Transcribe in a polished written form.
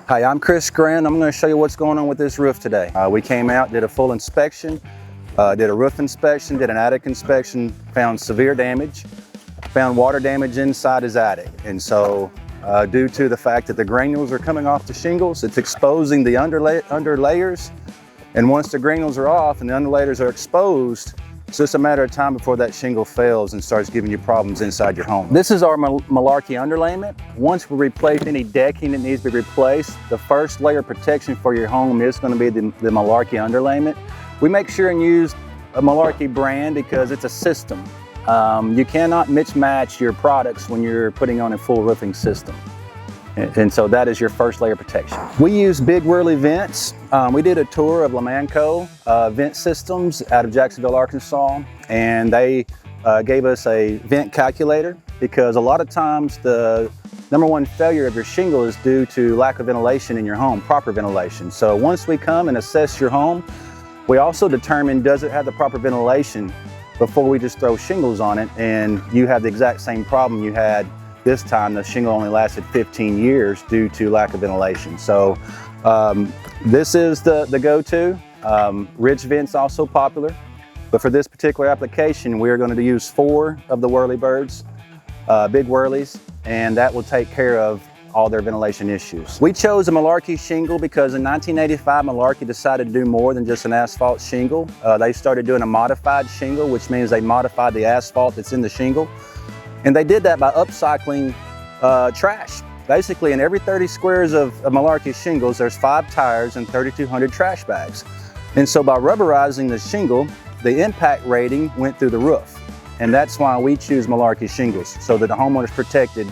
Hi, I'm Chris Grant. I'm going to show you what's going on with this roof today. We came out, did a full inspection, did a roof inspection, did an attic inspection, found severe damage, found water damage inside his attic. And so due to the fact that the granules are coming off the shingles, it's exposing the under layers. And once the granules are off and the underlayers are exposed, it's just a matter of time before that shingle fails and starts giving you problems inside your home. This is our malarkey underlayment. Once we replace any decking that needs to be replaced, the first layer of protection for your home is going to be the malarkey underlayment. We make sure and use a malarkey brand because it's a system. You cannot mismatch your products when you're putting on a full roofing system. And so that is your first layer of protection. We use big whirly vents. We did a tour of Lamanco vent systems out of Jacksonville, Arkansas, and they gave us a vent calculator because a lot of times the #1 failure of your shingle is due to lack of ventilation in your home, proper ventilation. So once we come and assess your home, we also determine does it have the proper ventilation before we just throw shingles on it and you have the exact same problem you had this time. The shingle only lasted 15 years due to lack of ventilation. So this is the go-to. Ridge vent's also popular, but for this particular application, we're going to use 4 of the whirly birds, big whirlies, and that will take care of all their ventilation issues. We chose a malarkey shingle because in 1985, Malarkey decided to do more than just an asphalt shingle. They started doing a modified shingle, which means they modified the asphalt that's in the shingle. And they did that by upcycling trash. Basically, in every 30 squares of malarkey shingles, there's 5 tires and 3,200 trash bags. And so by rubberizing the shingle, the impact rating went through the roof. And that's why we choose malarkey shingles, so that the homeowner's protected